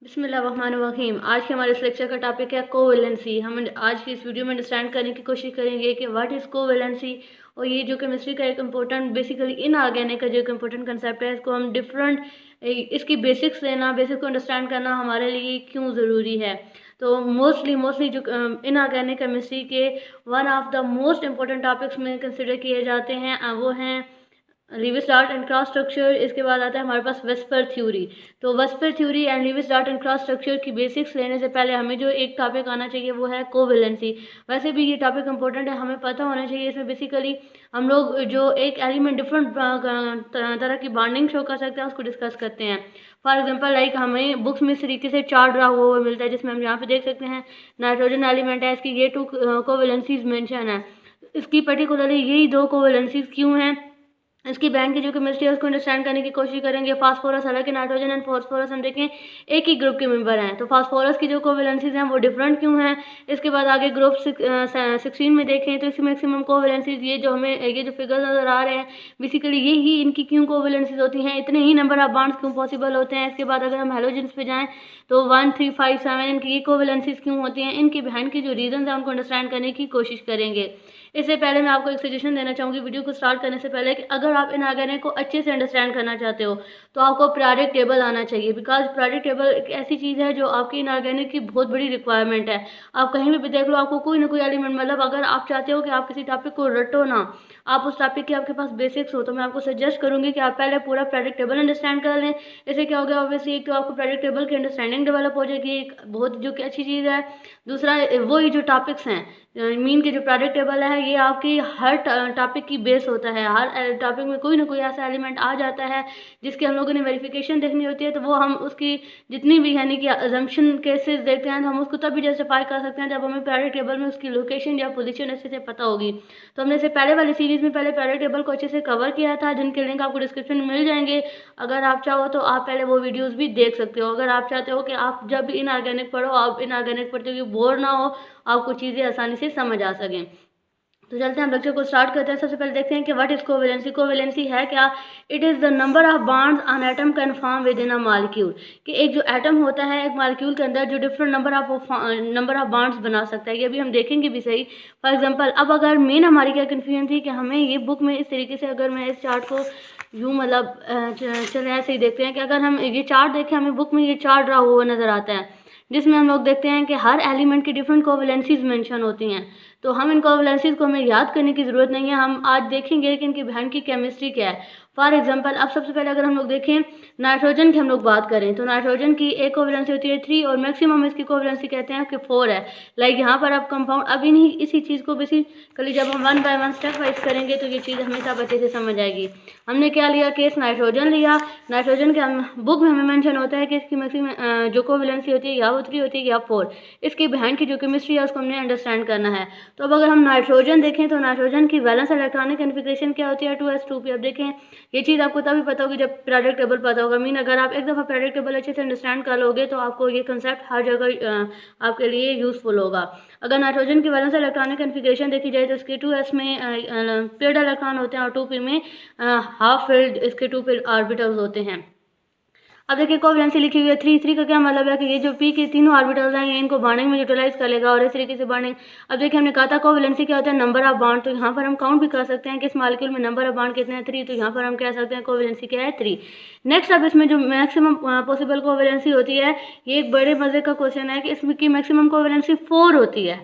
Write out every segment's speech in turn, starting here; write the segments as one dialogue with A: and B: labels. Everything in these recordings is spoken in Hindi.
A: बिस्मिल्लाहिर्रहमानिर्रहीम। आज के हमारे इस लेक्चर का टॉपिक है कोवेलेंसी। हम आज की इस वीडियो में अंडरस्टैंड करने की कोशिश करेंगे कि व्हाट इज़ कोवेलेंसी, और ये जो केमिस्ट्री का एक इम्पोर्टेंट बेसिकली इनऑर्गेनिक का जो एक इम्पोर्टेंट कंसेप्ट है, इसको हम डिफरेंट इसकी बेसिक्स लेना, बेसिक को अंडरस्टैंड करना हमारे लिए क्यों ज़रूरी है। तो मोस्टली जो इनऑर्गेनिक केमिस्ट्री के one of the most important topics में कंसिडर किए जाते हैं वो हैं Lewis dart and cross structure. इसके बाद आता है हमारे पास वेस्पर थ्योरी। तो VSEPR theory and Lewis dart and cross structure की बेसिक्स लेने से पहले हमें जो एक टॉपिक आना चाहिए वो है कोवेलेंसी। वैसे भी ये टॉपिक इंपॉर्टेंट है, हमें पता होना चाहिए। इसमें बेसिकली हम लोग जो एक एलिमेंट डिफरेंट तरह की बॉन्डिंग शो कर सकते हैं उसको डिस्कस करते हैं। फॉर एग्जांपल लाइक हमें बुक्स में इस तरीके से चार्ट ड्रा हुआ मिलता है, जिसमें हम यहाँ पे देख सकते हैं नाइट्रोजन एलिमेंट है, इसकी ये 2 कोवेलेंसीज मेंशन है। इसकी पर्टिकुलरली यही 2 कोवेलेंसीज क्यों हैं, इसकी बैंक की जो केमिस्ट्री है उसको अंडरस्टैंड करने की कोशिश करेंगे। फास्फोरस, हालांकि नाइट्रोजन एंड फास्फोरस हम देखें एक ही ग्रुप के मेंबर हैं, तो फास्फोरस की जो कोवेलेंसीज हैं वो डिफरेंट क्यों हैं। इसके बाद आगे ग्रुप 16 में देखें तो इसकी मैक्सिमम कोवेलेंसीज ये जो हमें ये जो फिगर नज़र आ रहे हैं बेसिकली ये ही इनकी क्यों कोवेलेंसीज होती हैं, इतने ही नंबर ऑफ बॉन्ड्स क्यों पॉसिबल होते हैं। इसके बाद अगर हम हेलोजेंस पे जाएँ तो 1 3 5 7 इनकी ये कोवेलेंसीज क्यों होती हैं, इनके बिहाइंड की जो रीजन है उनको अंडरस्टैंड करने की कोशिश करेंगे। इससे पहले मैं आपको एक सजेशन देना चाहूँगी वीडियो को स्टार्ट करने से पहले कि अगर आप इनऑर्गेनिक को अच्छे से अंडरस्टैंड करना चाहते हो तो आपको पीरियोडिक टेबल आना चाहिए, बिकॉज पीरियोडिक टेबल एक ऐसी चीज़ है जो आपकी इनऑर्गेनिक की बहुत बड़ी रिक्वायरमेंट है। आप कहीं भी देख लो आपको कोई ना कोई एलिमेंट, मतलब अगर आप चाहते हो कि आप किसी टॉपिक को रटो ना, आप उस टॉपिक की आपके पास बेसिक्स हो, तो मैं आपको सजेस्ट करूँगी कि आप पहले पूरा पीरियोडिक टेबल अंडरस्टैंड कर लें। इससे क्या हो गया, ऑब्वियसली एक तो आपको पीरियोडिक टेबल की अंडरस्टैंडिंग डेवलप हो जाएगी, एक बहुत जो कि अच्छी चीज़ है। दूसरा वही जो टॉपिक्स हैं मीन के जो पीरियोडिक टेबल है ये आपकी हर टॉपिक की बेस होता है। हर टॉपिक में कोई ना कोई ऐसा एलिमेंट आ जाता है जिसकी हम लोगों ने वेरिफिकेशन देखनी होती है, तो वो हम उसकी जितनी भी यानी कि अजम्पशन केसेस देखते हैं तो हम उसको तभी जस्टिफाई कर सकते हैं जब हमें पीरियोडिक टेबल में उसकी लोकेशन या पोजीशन अच्छे से पता होगी। तो हमने इससे पहले वाली सीरीज में पहले पीरियोडिक टेबल को अच्छे से कवर किया था, जिनके लिंक आपको डिस्क्रिप्शन में मिल जाएंगे। अगर आप चाहो तो आप पहले वो वीडियोज़ भी देख सकते हो। अगर आप चाहते हो कि आप जब भी इनऑर्गेनिक पढ़ो आप इनऑर्गेनिक पढ़ते हुए बोर ना हो, आपको चीज़ें आसानी से समझ आ सकें। तो चलते हैं हम लेक्चर को स्टार्ट करते हैं। सबसे पहले देखते हैं कि व्हाट इज कोवेलेंसी। कोवेलेंसी है क्या? It is the number of bonds an atom can form with in a molecule. कि एक जो एटम होता है एक मॉलिक्यूल के अंदर जो डिफरेंट नंबर ऑफ बॉन्ड्स बना सकता है, ये भी हम देखेंगे भी सही। फॉर एग्जांपल अब अगर मेन हमारी क्या कन्फ्यूजन थी कि हमें ये बुक में इस तरीके से, अगर मैं इस चार्ट को यूँ मतलब चले ऐसे ही देखते हैं कि अगर हम ये चार्ट देखें, हमें बुक में ये चार्ट ड्रा हुआ नज़र आता है जिसमें हम लोग देखते हैं कि हर एलिमेंट की डिफरेंट कोवेलेंसीज मेंशन होती हैं। तो हम इन कोवेलेंसीज को हमें याद करने की ज़रूरत नहीं है, हम आज देखेंगे कि इनकी बहन की केमिस्ट्री क्या है। फॉर एग्जांपल अब सबसे पहले अगर हम लोग देखें नाइट्रोजन की हम लोग बात करें तो नाइट्रोजन की एक कोवेलेंसी होती है 3 और मैक्सिमम इसकी कोवेलेंसी कहते हैं कि 4 है। लाइक यहाँ पर अब कंपाउंड अब इन्हीं इसी चीज़ को बेसिकली जब हम 1 बाय 1 स्टेप वाइज करेंगे तो ये चीज़ हमेशा अच्छे से समझ आएगी। हमने क्या लिया, केस नाइट्रोजन लिया। नाइट्रोजन के हम बुक में हमें मेंशन होता है कि इसकी मैक्सिमम जो कोवेलेंसी होती है या वो 3 होती है या 4। इसके बिहाइंड की जो केमिस्ट्री है उसको हमने अंडरस्टैंड करना है। तो अब अगर हम नाइट्रोजन देखें तो नाइट्रोजन की वैलेंस इलेक्ट्रॉनिक कॉन्फ़िगरेशन क्या होती है, 2s2p। अब देखें ये चीज़ आपको तभी पता होगी जब पीरियोडिक टेबल पता होगा। मीन अगर आप एक दफ़ा पीरियोडिक टेबल अच्छे से अंडरस्टैंड कर लोगे तो आपको ये कंसेप्ट हर जगह आपके लिए यूज़फुल होगा। अगर नाइट्रोजन की वैलेंस इलेक्ट्रॉनिक कॉन्फ़िगरेशन देखी जाए तो इसके 2s में पेयर्ड इलेक्ट्रॉन होते हैं और 2p में हाफ फिल्ड इसके 2 पेयर ऑर्बिटल्स होते हैं। अब देखिए कोवेलेंसी लिखी हुई है 3 का क्या मतलब है कि ये जो पी के तीनों ऑर्बिटल्स हैं ये इनको बॉन्डिंग में यूटिलाइज कर लेगा और इस तरीके से बॉन्डिंग। अब देखिए हमने कहा था कोवेलेंसी क्या होता है, नंबर ऑफ बॉन्ड। तो यहाँ पर हम काउंट भी कर सकते हैं कि इस मॉलिक्यूल में नंबर ऑफ बॉन्ड कितने हैं, 3। तो यहाँ पर हम कह सकते हैं कोवेलेंसी क्या है, 3। नेक्स्ट अब इसमें जो मैक्सिमम पॉसिबल कोवेलेंसी होती है, ये एक बड़े मजे का क्वेश्चन है कि इसमें की मैक्सिमम कोवेलेंसी 4 होती है।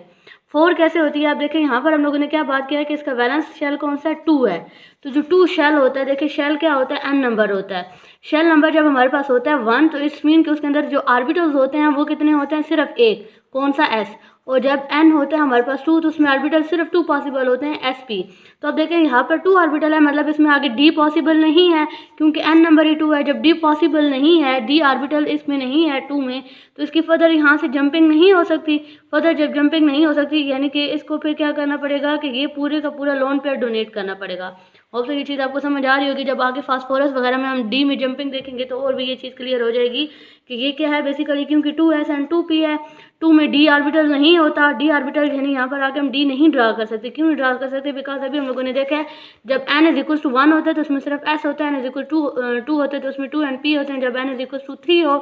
A: 4 कैसे होती है? आप देखें यहाँ पर हम लोगों ने क्या बात किया है कि इसका वैलेंस शेल कौन सा है, 2 है। तो जो 2 शेल होता है, देखिए शेल क्या होता है, n नंबर होता है। शेल नंबर जब हमारे पास होता है 1 तो इस मीन के उसके अंदर जो ऑर्बिटल्स होते हैं वो कितने होते हैं, सिर्फ एक, कौन सा, s। और जब n होता है हमारे पास 2 तो उसमें ऑर्बिटल सिर्फ 2 पॉसिबल होते हैं, sp। तो अब देखें यहाँ पर 2 ऑर्बिटल है, मतलब इसमें आगे d पॉसिबल नहीं है क्योंकि n नंबर ही 2 है। जब d पॉसिबल नहीं है, d ऑर्बिटल इसमें नहीं है 2 में, तो इसकी फर्दर यहाँ से जंपिंग नहीं हो सकती। फर्दर जब जंपिंग नहीं हो सकती यानी कि इसको फिर क्या करना पड़ेगा कि ये पूरे का पूरा लोन पेयर डोनेट करना पड़ेगा। ऑब्वियसली ये चीज़ आपको समझ आ रही होगी। जब आगे फास्फोरस वगैरह में हम डी में जंपिंग देखेंगे तो और भी ये चीज़ क्लियर हो जाएगी कि ये क्या है बेसिकली, क्योंकि 2s एंड 2p है, 2 में d ऑर्बिटल नहीं होता, d ऑर्बिटल यानी यहाँ पर आके हम d नहीं ड्रा कर सकते। क्यों नहीं ड्रा कर सकते? बिकॉज अभी हम लोगों ने देखा है जब n इज इक्वल टू 1 होता है तो उसमें सिर्फ s होता है, n इज इक्वल टू 2 होता है तो उसमें 2 एंड p होते हैं। जब n इज इक्वल टू 3 हो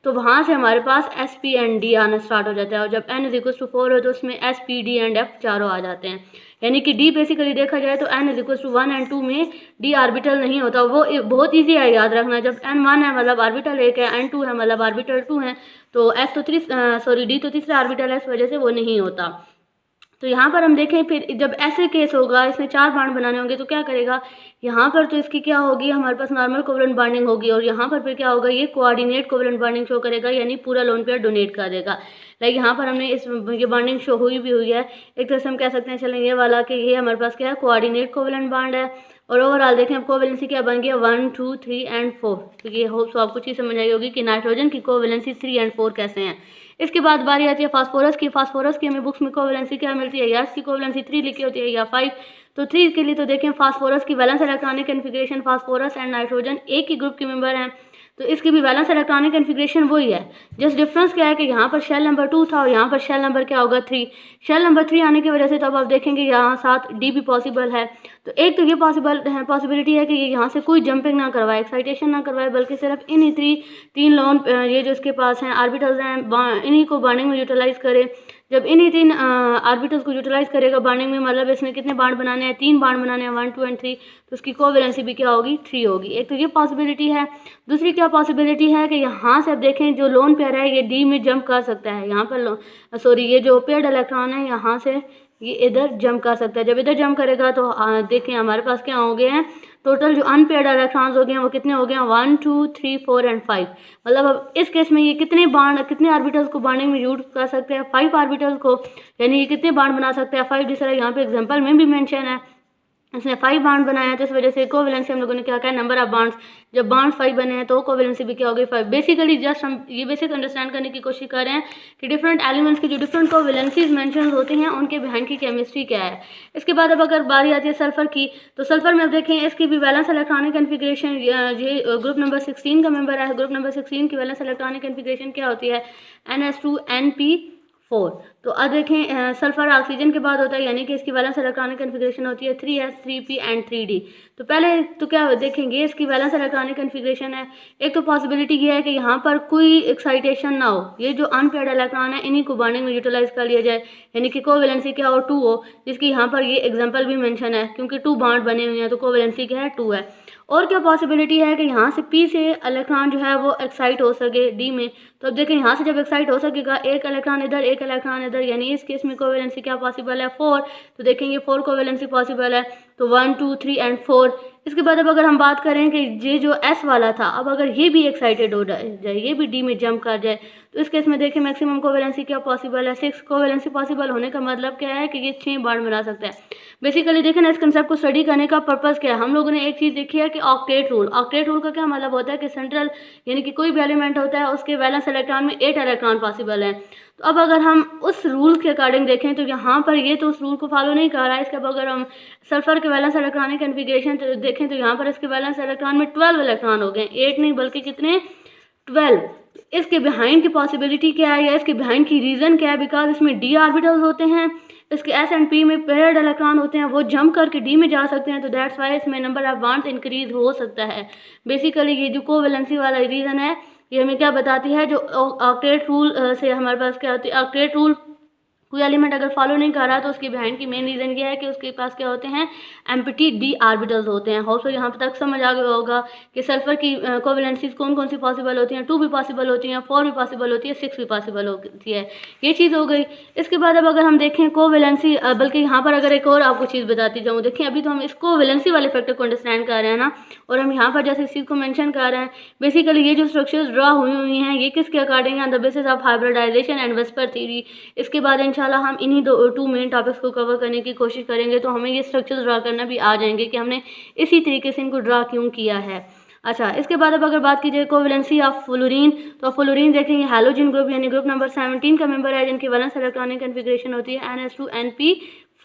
A: तो वहाँ से हमारे पास s p एंड d आना स्टार्ट हो जाता है, और जब n इज इक्वल टू 4 हो तो उसमें s p d and f चारों आ जाते हैं। यानी कि d बेसिकली देखा जाए तो n is equal to 1 and 2 में d ऑर्बिटल नहीं होता। वो बहुत ईजी है याद रखना, जब n 1 है मतलब ऑर्बिटल 1 है, n 2 है मतलब ऑर्बिटल 2 है, तो s तो d तो तीसरा ऑर्बिटल है, इस वजह से वो नहीं होता। तो यहाँ पर हम देखें फिर जब ऐसे केस होगा, इसमें 4 बॉन्ड बनाने होंगे तो क्या करेगा, यहाँ पर तो इसकी क्या होगी, हमारे पास नॉर्मल कोवलेंट बॉन्डिंग होगी, और यहाँ पर फिर क्या होगा, ये कोऑर्डिनेट कोवलेंट बॉन्डिंग शो करेगा, यानी पूरा लोन पेयर डोनेट कर देगा। लाइक यहाँ पर हमने ये बॉन्डिंग शो हुई भी हुई है। एक तरह से हम कह सकते हैं चलें ये वाला कि ये हमारे पास क्या है, कोऑर्डिनेट कोवलेंट बॉन्ड है। और ओवरऑल देखें अब कोवैलेंसी क्या बन गया, 1 2 3 एंड 4। तो ये होप सो आपको चीज़ समझ आई होगी कि नाइट्रोजन की कोवैलेंसी 3 एंड 4 कैसे हैं। इसके बाद बारी आती है फास्फोरस की। फास्फोरस की हमें बुक्स में कोवैलेंसी क्या मिलती है, या इसकी कोवैलेंसी 3 लिखी होती है या 5। तो 3 के लिए तो देखें फास्फोरस की valence electronic configuration, phosphorus and nitrogen एक ही ग्रुप के मेंबर हैं, तो इसकी भी वैलेंस इलेक्ट्रॉनिक कन्फिग्रेशन वही है। जस्ट डिफरेंस क्या है कि यहाँ पर शेल नंबर 2 था और यहाँ पर शेल नंबर क्या होगा 3। शेल नंबर 3 आने की वजह से तब आप देखेंगे यहाँ साथ डी भी पॉसिबल है। तो एक तो ये पॉसिबिलिटी है कि ये यहाँ से कोई जंपिंग ना करवाए, एक्साइटेशन ना करवाए, बल्कि सिर्फ इन्हीं तीन लोन ये जो इसके पास हैं ऑर्बिटल्स हैं इन्हीं को बॉन्डिंग में यूटिलाइज करे। जब इन्हीं 3 ऑर्बिटल्स को यूटिलाइज करेगा बॉन्डिंग में, मतलब इसमें कितने बॉन्ड बनाने हैं, 3 बॉन्ड बनाने हैं, 1 2 एंड 3, तो उसकी कोवैलेंसी भी क्या होगी, 3 होगी। एक तो ये पॉसिबिलिटी है। दूसरी क्या पॉसिबिलिटी है कि यहाँ से आप देखें जो लोन पेयर है ये डी में जंप कर सकता है। यहाँ पर ये जो पेयर्ड इलेक्ट्रॉन है यहाँ से ये इधर जंप कर सकता है। जब इधर जंप करेगा तो देखें हमारे पास क्या हो गए हैं, टोटल जो अनपेयर्ड इलेक्ट्रॉन्स हो गए हैं वो कितने हो गए हैं, 1 2 3 4 एंड 5। मतलब अब इस केस में ये कितने ऑर्बिटल्स को बॉन्डिंग में यूज कर सकते हैं, 5 ऑर्बिटल्स को, यानी ये कितने बॉन्ड बना सकते हैं, 5। जिस तरह यहाँ पे एग्जांपल में भी मेंशन है, इसने 5 बॉन्ड बनाया है, तो इस वजह से कोवैलेंसी हम लोगों ने क्या कहा, नंबर ऑफ बॉन्ड्स। जब बॉन्ड 5 बने हैं तो कोवैलेंसी भी क्या हो गई, 5। बेसिकली जस्ट हम ये बेसिक अंडरस्टैंड करने की कोशिश कर रहे हैं कि डिफरेंट एलिमेंट्स की जो डिफरेंट कोवैलेंसीज मेंशन होती हैं उनके बिहाइंड की केमिस्ट्री क्या है। इसके बाद अब अगर बारी आती है सल्फर की, तो सल्फर में अब देखें इसकी भी वैलेंस इलेक्ट्रॉनिक कन्फिग्रेशन, ये ग्रुप नंबर 16 का मेंबर है। ग्रुप नंबर 16 की वैलेंस इलेक्ट्रॉनिक कन्फिग्रेशन क्या होती है, NS2NP4। तो अब देखें सल्फर ऑक्सीजन के बाद होता है, यानी कि इसकी वैलेंस इलेक्ट्रॉनिक कन्फिग्रेशन होती है 3s 3p एंड 3d। तो पहले तो क्या देखेंगे इसकी वैलेंस इलेक्ट्रॉनिक कन्फिग्रेशन है। एक तो पॉसिबिलिटी ये है कि यहाँ पर कोई एक्साइटेशन ना हो, ये जो अनपेयर्ड इलेक्ट्रॉन है इन्हीं को बॉन्डिंग में यूटिलाइज कर लिया जाए, यानी कि कोवैलेंसी क्या हो, 2 हो, जिसकी यहाँ पर ये एग्जाम्पल भी मेंशन है क्योंकि 2 बॉन्ड बने हुए हैं तो कोवैलेंसी क्या है, 2 है। और क्या पॉसिबिलिटी है कि यहाँ से p से इलेक्ट्रॉन जो है वो एक्साइट हो सके d में। तो अब देखें यहाँ से जब एक्साइट हो सकेगा, एक इलेक्ट्रॉन इधर एक इलेक्ट्रॉन इधर, यानी इस केस में कोवैलेंसी क्या पॉसिबल है, 4। तो देखेंगे 4 कोवैलेंसी पॉसिबल है, तो 1 2 3 एंड 4। इसके बाद अब अगर हम बात करें कि ये जो S वाला था, अब अगर ये भी एक्साइटेड हो जाए, ये भी D में जंप कर जाए, तो इस केस में देखिए मैक्सिमम कोवैलेंसी क्या पॉसिबल है, 6 कोवैलेंसी पॉसिबल होने का मतलब क्या है कि ये 6 बॉन्ड बना सकता है। बेसिकली देखें ना, इस कंसेप्ट को स्टडी करने का पर्पस क्या है, हम लोगों ने एक चीज़ देखी है कि ऑक्टेट रूल। ऑक्टेट रूल का क्या मतलब होता है कि सेंट्रल यानी कि कोई भी एलिमेंट होता है उसके वैलेंस इलेक्ट्रॉन में 8 इलेक्ट्रॉन पॉसिबल है। तो अब अगर हम उस रूल के अकॉर्डिंग देखें तो यहाँ पर ये तो उस रूल को फॉलो नहीं कर रहा है। इसके अब अगर हम सल्फर के वैलेंस इलेक्ट्रॉनिक कन्फिग्रेशन तो देखें तो यहाँ पर इसके वैलेंस इलेक्ट्रॉन में 12 इलेक्ट्रॉन हो गए, 8 नहीं बल्कि कितने, 12। इसके बिहाइंड की पॉसिबिलिटी क्या है या इसके बिहाइंड की रीज़न क्या है, बिकॉज इसमें डी ऑर्बिटल्स होते हैं, इसके एस एंड पी में पेयर्ड इलेक्ट्रॉन होते हैं, वो जंप करके डी में जा सकते हैं, तो दैट्स वाई इसमें नंबर ऑफ बॉन्ड्स इंक्रीज हो सकता है। बेसिकली ये जो कोवैलेंसी वाला रीज़न है ये हमें क्या बताती है, जो ऑक्टेट रूल से हमारे पास क्या होती है, ऑक्टेट रूल कोई एलिमेंट अगर फॉलो नहीं कर रहा तो उसके बिहाइंड की मेन रीज़न ये है कि उसके पास क्या होते हैं, एम्प्टी डी ऑर्बिटल्स होते हैं। होप सो यहाँ तक समझ आ गया होगा कि सल्फर की कोवैलेंसीज कौन कौन सी पॉसिबल होती हैं, 2 भी पॉसिबल होती हैं, 4 भी पॉसिबल होती है, 6 भी पॉसिबल होती है। ये चीज़ हो गई। इसके बाद अब अगर हम देखें कोवैलेंसी, बल्कि यहाँ पर अगर एक और आपको चीज़ बताती जाऊँ, देखें अभी तो हम इस कोवैलेंसी वाले फैक्टर को अंडरस्टैंड कर रहे हैं ना, और हम यहाँ पर जैसे इस चीज़ को मेंशन कर रहे हैं, बेसिकली ये जो स्ट्रक्चर्स ड्रा हुई हैं ये किसके अकॉर्डिंग है, the basis of hybridization and VSEPR theory. इसके बाद इंशाल्लाह हम इन्हीं 2 मेन टॉपिक्स को कवर करने की कोशिश करेंगे, तो हमें ये स्ट्रक्चर्स ड्रा करना भी आ जाएंगे कि हमने इसी तरीके से इनको ड्रा क्यों किया है। अच्छा, इसके बाद अब अगर बात कीजिए कोवैलेंसी ऑफ फ्लोरीन, तो फ्लोरीन देखेंगे हैलोजन ग्रुप यानी ग्रुप नंबर 17 का मेंबर है, जिनकी वैलेंस इलेक्ट्रॉनिक कन्फिग्रेशन होती है NS2NP4।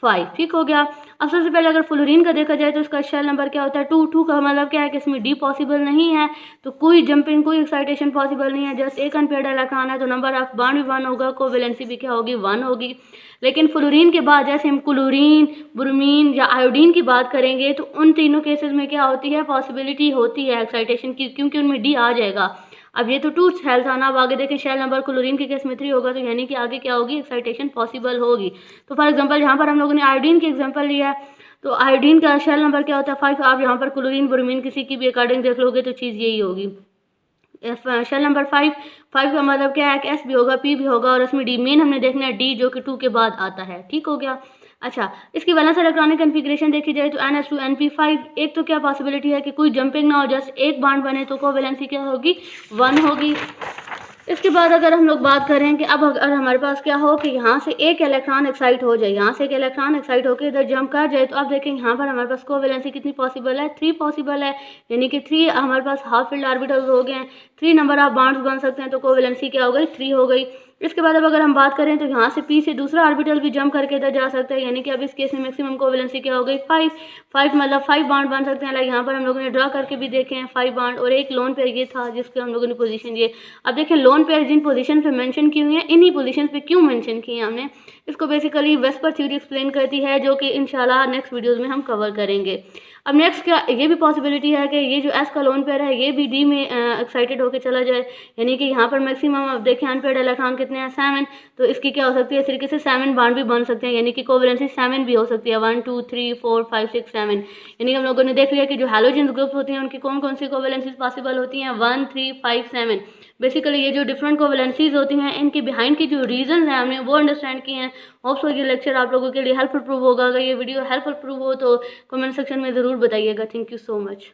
A: 5। ठीक हो गया। अब सबसे पहले अगर फ्लोरीन का देखा जाए तो इसका शेल नंबर क्या होता है 2। 2 का मतलब क्या है कि इसमें डी पॉसिबल नहीं है, तो कोई जंपिंग कोई एक्साइटेशन पॉसिबल नहीं है, जस्ट एक अनपेयर्ड इलेक्ट्रॉन है, तो नंबर ऑफ बॉन्ड भी 1 होगा, कोवेलेंसी भी क्या होगी 1 होगी। लेकिन फ्लोरीन के बाद जैसे हम क्लोरीन, ब्रोमीन या आयोडीन की बात करेंगे तो उन तीनों केसेस में क्या होती है, पॉसिबिलिटी होती है एक्साइटेशन की, क्योंकि उनमें डी आ जाएगा। अब ये तो 2 शेल था ना, अब आगे देखें शेल नंबर क्लोरीन के केस में 3 होगा, तो यानी कि आगे क्या होगी, एक्साइटेशन पॉसिबल होगी। तो फॉर एग्जांपल यहाँ पर हम लोगों ने आयोडीन की एग्जांपल लिया है, तो आयोडीन का शेल नंबर क्या होता है 5। आप यहाँ पर क्लोरीन ब्रोमीन किसी की भी अकॉर्डिंग देख लोगे तो चीज़ यही होगी। शेल नंबर 5 का मतलब क्या है कि एस भी होगा, पी भी होगा, और इसमें डी मेन हमने देखना है डी, जो कि 2 के बाद आता है। ठीक हो गया। अच्छा, इसकी वैलेंस इलेक्ट्रॉनिक कन्फिग्रेशन देखी जाए तो NH2 NP5, एक तो क्या पॉसिबिलिटी है कि कोई जंपिंग ना हो, जस्ट एक बॉन्ड बने, तो कोवेलेंसी क्या होगी 1 होगी। इसके बाद अगर हम लोग बात करें कि अब अगर हमारे पास क्या हो कि यहाँ से एक इलेक्ट्रॉन एक्साइट हो जाए, यहाँ से एक इलेक्ट्रॉन एक्साइट होकर इधर जंप कर जाए, तो अब देखें यहाँ पर हमारे पास कोवेलेंसी कितनी पॉसिबल है, 3 पॉसिबल है, यानी कि 3 हमारे पास हाफ फील्ड ऑर्बिटल्स हो गए हैं, 3 नंबर ऑफ बॉन्ड्स बन सकते हैं, तो कोवेलेंसी क्या हो गई 3 हो गई। इसके बाद अब अगर हम बात करें तो यहाँ से पी से दूसरा ऑर्बिटल भी जंप करके इधर जा सकता है, यानी कि अब इस केस में मैक्सिमम कोवेलेंसी क्या हो गई 5 मतलब 5 बॉन्ड बन सकते हैं। लाइक यहाँ पर हम लोगों ने ड्रा करके भी देखे हैं 5 बॉन्ड, और एक लोन पेयर ये था जिसके हम लोगों ने पोजीशन ये। अब देखें लोन पेयर जिन पोजीशन पे मेंशन की हुई है, इन्हीं पोजीशन पे क्यों मेंशन की है हमने, इसको बेसिकली वेस्पर थ्योरी एक्सप्लेन करती है, जो कि इंशाल्लाह नेक्स्ट वीडियोस में हम कवर करेंगे। अब नेक्स्ट क्या ये भी पॉसिबिलिटी है कि ये जो एस का लोन पेयर है ये भी डी में एक्साइटेड होकर चला जाए, यानी कि यहाँ पर मैक्सिमम अब देखें अनपेयर्ड इलेक्ट्रॉन कितने हैं 7, तो इसकी क्या हो सकती है, इस तरीके से 7 बॉन्ड भी बन सकते हैं, यानी कि कोवेलेंसी 7 भी हो सकती है, 1 2 3 4 5 6 7। यानी कि हम लोगों ने देख लिया कि जो हैलोजेंस ग्रुप्स होती हैं उनकी कौन कौन सी कोवेलेंसीज पॉसिबल होती हैं 1 3 5 7। बेसिकली ये जो डिफरेंट कोवेलेंसीज होती हैं इनके बिहाइंड की जो रीजन है हमने वो अंडरस्टैंड किए हैं। होप्स ये लेक्चर आप लोगों के लिए हेल्पफुल प्रूव होगा। अगर ये वीडियो हेल्पफुल प्रूव हो तो कमेंट सेक्शन में ज़रूर बताइएगा। Thank you so much.